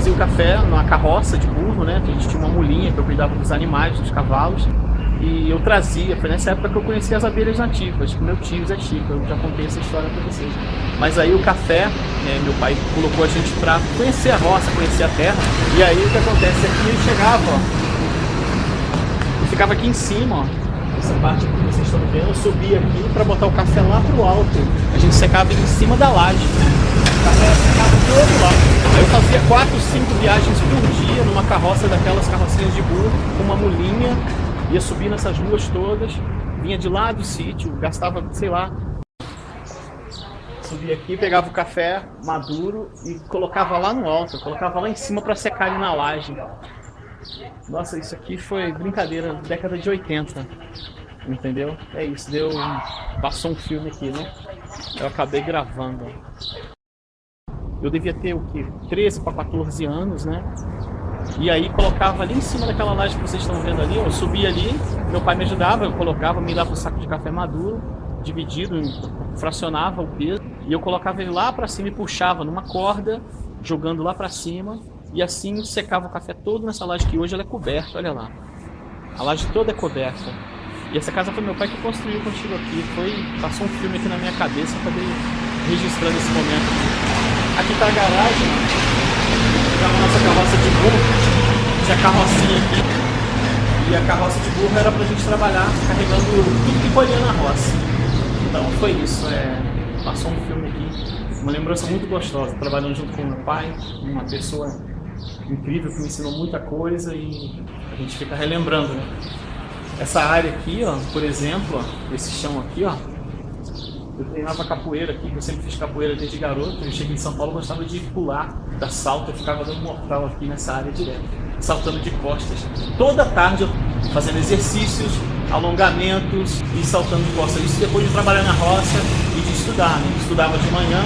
trazia o café numa carroça de burro, né? A gente tinha uma mulinha que eu cuidava dos animais, dos cavalos. E eu trazia, foi nessa época que eu conheci as abelhas nativas, que meu tio Zé Chico, eu já contei essa história pra vocês. Mas aí o café, meu pai colocou a gente pra conhecer a roça, conhecer a terra. E aí o que acontece aqui, ele chegava, ó, eu ficava aqui em cima, ó, essa parte que vocês estão vendo, eu subia aqui pra botar o café lá pro alto. A gente secava em cima da laje, o café secava todo lá. Aí eu fazia 4, 5 viagens por dia numa carroça daquelas carrocinhas de burro, com uma mulinha. Ia subir nessas ruas todas, vinha de lá do sítio, gastava, sei lá, subia aqui, pegava o café maduro e colocava lá no alto, colocava lá em cima para secar ali na laje. Nossa, isso aqui foi brincadeira, década de 80, entendeu? É isso, passou um filme aqui, né? Eu acabei gravando. Eu devia ter o quê? 13 para 14 anos, né? E aí colocava ali em cima daquela laje que vocês estão vendo ali, eu subia ali, meu pai me ajudava, eu colocava, me dava um saco de café maduro, dividido, fracionava o peso, e eu colocava ele lá pra cima e puxava numa corda, jogando lá pra cima, e assim secava o café todo nessa laje que hoje ela é coberta, olha lá. A laje toda é coberta. E essa casa foi meu pai que construiu quando chegou aqui, passou um filme aqui na minha cabeça, eu acabei registrando esse momento aqui. Aqui tá a garagem, a nossa carroça de burro, tinha carrocinha aqui, e a carroça de burro era pra gente trabalhar carregando tudo que colhia na roça. Então foi isso, passou um filme aqui, uma lembrança muito gostosa, trabalhando junto com meu pai, uma pessoa incrível que me ensinou muita coisa e a gente fica relembrando, né? Essa área aqui, ó, por exemplo, ó, esse chão aqui, ó, eu treinava capoeira aqui, eu sempre fiz capoeira desde garoto. Eu cheguei em São Paulo, gostava de pular, dar salto, eu ficava dando mortal aqui nessa área direto, saltando de costas. Toda tarde eu fazendo exercícios, alongamentos e saltando de costas. Isso depois de trabalhar na roça e de estudar, né? Estudava de manhã,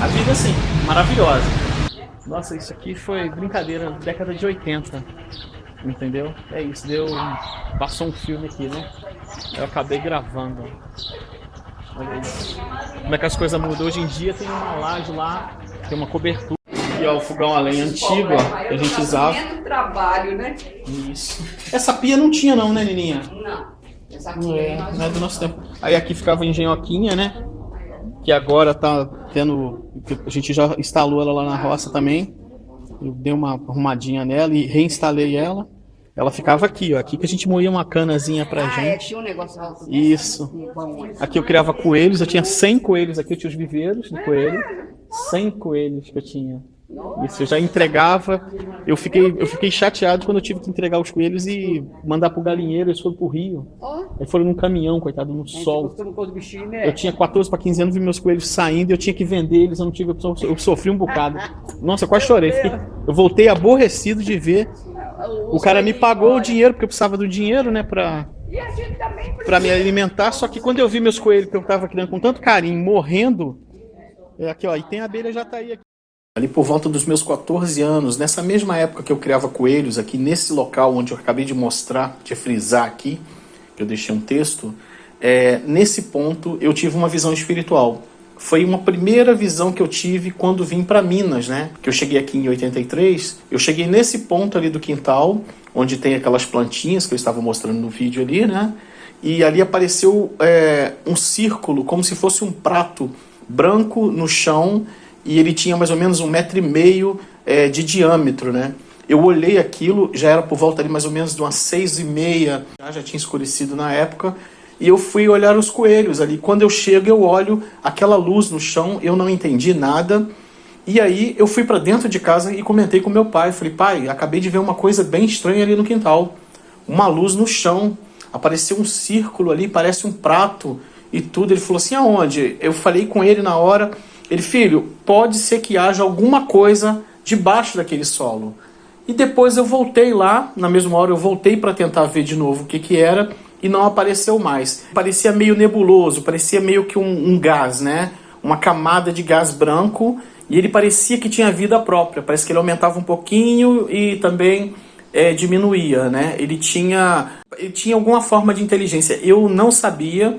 a vida assim, maravilhosa. Nossa, isso aqui foi brincadeira, década de 80, entendeu? É isso, passou um filme aqui, né? Eu acabei gravando. Olha isso. Como é que as coisas mudam. Hoje em dia tem uma laje lá, tem uma cobertura. E ó, o fogão a lenha antigo, ó, que a gente usava. Trabalho, né? Isso. Essa pia não tinha não, né, Nininha? Não. Essa Não é do nosso tempo. Aí aqui ficava a engenhoquinha, né? Que agora tá tendo... A gente já instalou ela lá na roça também. Eu dei uma arrumadinha nela e reinstalei ela. Ela ficava aqui, ó. Aqui que a gente moía uma canazinha pra gente. Tinha um negócio alto. Isso. Aqui eu criava coelhos, eu tinha 100 coelhos aqui, eu tinha os viveiros de coelho. 100 coelhos que eu tinha. Isso, eu já entregava. Eu fiquei chateado quando eu tive que entregar os coelhos e mandar pro galinheiro, eles foram pro Rio. Aí foram num caminhão, coitado, no sol. Eu tinha 14 para 15 anos, vi meus coelhos saindo, eu tinha que vender eles, eu não tive opção, eu sofri um bocado. Nossa, eu quase chorei. Eu voltei aborrecido de ver. O cara me pagou o dinheiro, porque eu precisava do dinheiro, né, pra me alimentar. Só que quando eu vi meus coelhos, que eu tava criando com tanto carinho, morrendo, aqui ó, e tem a abelha jataí aqui. Ali por volta dos meus 14 anos, nessa mesma época que eu criava coelhos, aqui nesse local onde eu acabei de mostrar, de frisar aqui, que eu deixei um texto, nesse ponto eu tive uma visão espiritual. Foi uma primeira visão que eu tive quando vim para Minas, né? Que eu cheguei aqui em 83, eu cheguei nesse ponto ali do quintal, onde tem aquelas plantinhas que eu estava mostrando no vídeo ali, né? E ali apareceu um círculo, como se fosse um prato branco no chão, e ele tinha mais ou menos 1,5 metro de diâmetro, né? Eu olhei aquilo, já era por volta ali mais ou menos de umas 6h30, já tinha escurecido na época, e eu fui olhar os coelhos ali. Quando eu chego, eu olho aquela luz no chão, eu não entendi nada, e aí eu fui para dentro de casa e comentei com meu pai. Falei, pai, acabei de ver uma coisa bem estranha ali no quintal, uma luz no chão, apareceu um círculo ali, parece um prato e tudo. Ele falou assim, aonde? Eu falei com ele na hora. Ele, filho, pode ser que haja alguma coisa debaixo daquele solo. E depois eu voltei lá, na mesma hora eu voltei para tentar ver de novo o que era, e não apareceu mais. Parecia meio nebuloso, parecia meio que um gás, né? Uma camada de gás branco, e ele parecia que tinha vida própria. Parece que ele aumentava um pouquinho e também diminuía, né? Ele tinha alguma forma de inteligência. Eu não sabia...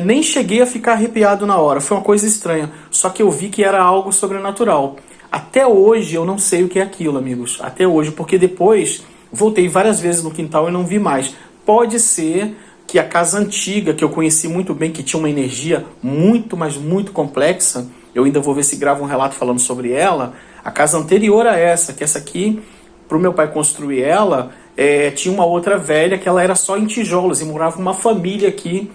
nem cheguei a ficar arrepiado na hora, foi uma coisa estranha, só que eu vi que era algo sobrenatural. Até hoje eu não sei o que é aquilo, amigos. Até hoje, porque depois voltei várias vezes no quintal e não vi mais. Pode ser que a casa antiga, que eu conheci muito bem, que tinha uma energia muito, mas muito complexa, eu ainda vou ver se gravo um relato falando sobre ela, a casa anterior a essa, que essa aqui, para o meu pai construir ela, tinha uma outra velha que ela era só em tijolos e morava uma família aqui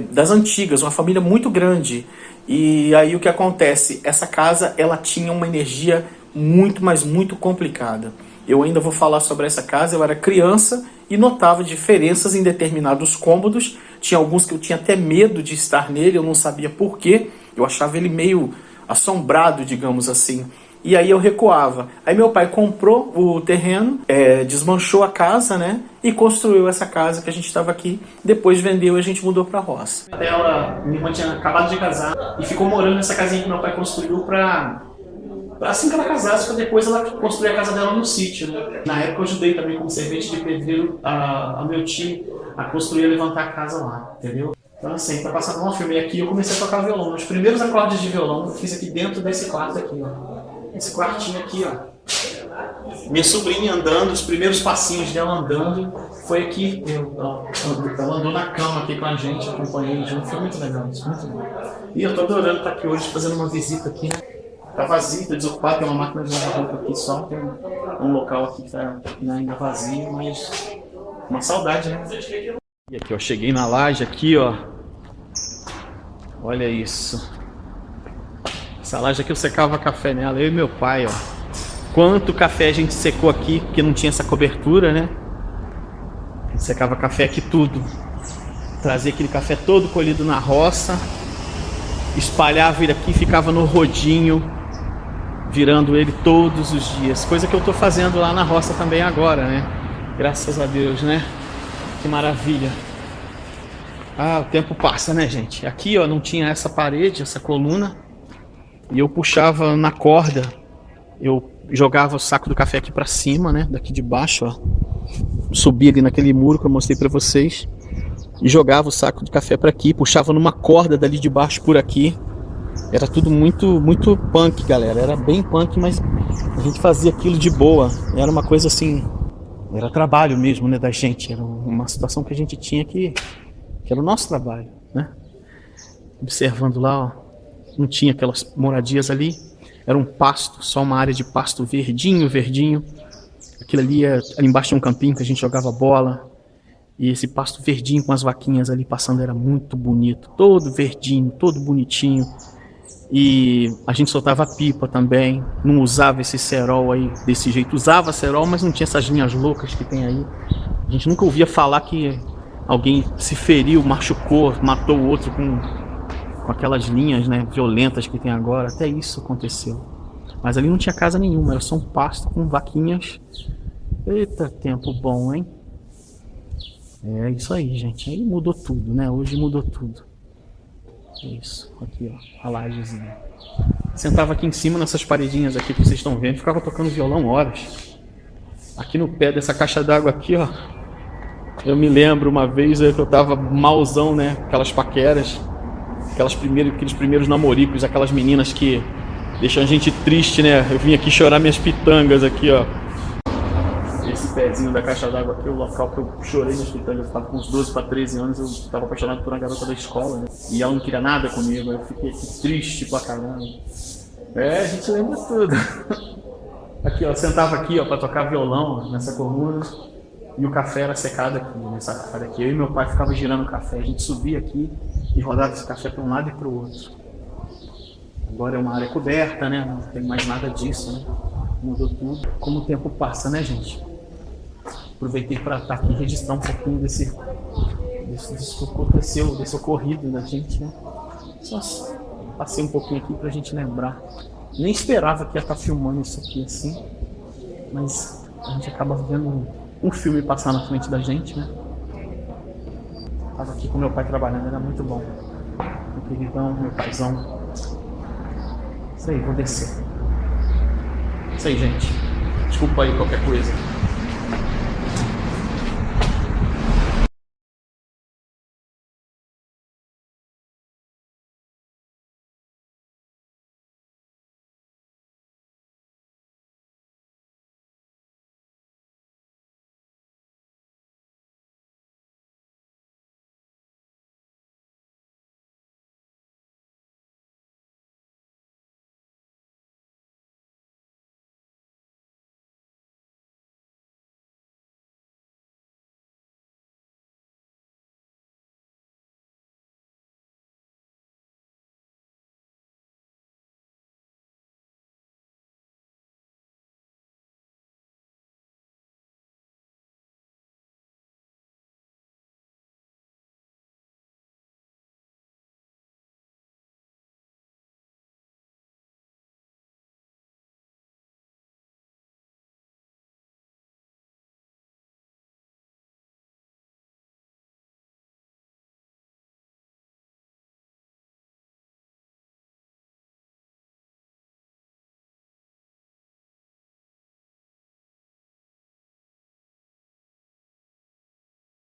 das antigas, uma família muito grande. E aí o que acontece? Essa casa ela tinha uma energia muito, mas muito complicada. Eu ainda vou falar sobre essa casa, eu era criança e notava diferenças em determinados cômodos. Tinha alguns que eu tinha até medo de estar nele, eu não sabia por quê. Eu achava ele meio assombrado, digamos assim. E aí eu recuava. Aí meu pai comprou o terreno, desmanchou a casa, né? E construiu essa casa que a gente estava aqui. Depois vendeu e a gente mudou para a roça. Minha irmã tinha acabado de casar e ficou morando nessa casinha que meu pai construiu assim que ela casasse, para depois ela construir a casa dela no sítio, né? Na época eu ajudei também como servente de pedreiro a meu tio a construir e levantar a casa lá, entendeu? Então assim, tá passando um filme aqui, eu comecei a tocar violão. Os primeiros acordes de violão eu fiz aqui dentro desse quarto aqui, ó. Esse quartinho aqui, ó. Minha sobrinha andando, os primeiros passinhos dela andando, foi aqui. Ela andou na cama aqui com a gente, acompanhei junto, foi muito legal, muito bom. E eu tô adorando estar aqui hoje, fazendo uma visita aqui, né? Tá vazio, tá desocupado, tem uma máquina de lavar roupa aqui só, tem um local aqui que tá ainda vazio, mas uma saudade, né? E aqui, ó, cheguei na laje aqui, ó. Olha isso. Essa laje aqui eu secava café nela, eu e meu pai, ó. Quanto café a gente secou aqui, porque não tinha essa cobertura, né? A gente secava café aqui tudo. Trazia aquele café todo colhido na roça, espalhava ele aqui, ficava no rodinho, virando ele todos os dias. Coisa que eu tô fazendo lá na roça também agora, né? Graças a Deus, né? Que maravilha. Ah, o tempo passa, né, gente? Aqui, ó, não tinha essa parede, essa coluna. E eu puxava na corda. Eu jogava o saco do café aqui pra cima, né? Daqui de baixo, ó. Subia ali naquele muro que eu mostrei pra vocês. E jogava o saco de café pra aqui. Puxava numa corda dali de baixo por aqui. Era tudo muito, muito punk, galera. Era bem punk, mas a gente fazia aquilo de boa. Era uma coisa assim... Era trabalho mesmo, né, da gente. Era uma situação que a gente tinha que era o nosso trabalho, né? Observando lá, ó. Não tinha aquelas moradias ali. Era um pasto, só uma área de pasto verdinho, verdinho. Aquilo ali embaixo tinha um campinho que a gente jogava bola. E esse pasto verdinho com as vaquinhas ali passando era muito bonito. Todo verdinho, todo bonitinho. E a gente soltava pipa também. Não usava esse cerol aí desse jeito. Usava cerol, mas não tinha essas linhas loucas que tem aí. A gente nunca ouvia falar que alguém se feriu, machucou, matou o outro com aquelas linhas, né, violentas que tem agora. Até isso aconteceu. Mas ali não tinha casa nenhuma, era só um pasto com vaquinhas. Eita, tempo bom, hein? É isso aí, gente. Aí mudou tudo, né? Hoje mudou tudo. É isso. Aqui, ó, a lajezinha. Sentava aqui em cima nessas paredinhas aqui que vocês estão vendo. Ficava tocando violão horas. Aqui no pé dessa caixa d'água aqui, ó. Eu me lembro uma vez que eu tava malzão, né? Aquelas paqueras. Aqueles primeiros namoricos. Aquelas meninas que deixam a gente triste, né? Eu vim aqui chorar minhas pitangas aqui, ó. Esse pezinho da caixa d'água aqui, o local que eu chorei nas pitangas. Eu tava com uns 12 para 13 anos, eu tava apaixonado por uma garota da escola, né? E ela não queria nada comigo, eu fiquei aqui triste pra caramba. A gente lembra tudo. Aqui, ó, sentava aqui, ó, pra tocar violão nessa coluna. E o café era secado aqui, nessa área aqui. Eu e meu pai ficava girando o café. A gente subia aqui e rodava esse café para um lado e para o outro. Agora é uma área coberta, né? Não tem mais nada disso, né? Mudou tudo. Como o tempo passa, né, gente? Aproveitei para estar aqui e registrar um pouquinho disso que aconteceu, desse ocorrido da gente, né? Só passei um pouquinho aqui pra gente lembrar. Nem esperava que ia estar filmando isso aqui assim. Mas a gente acaba vendo um filme passar na frente da gente, né? Tava aqui com meu pai trabalhando, era muito bom. Meu queridão, meu paizão. Isso aí, vou descer. Isso aí, gente. Desculpa aí qualquer coisa.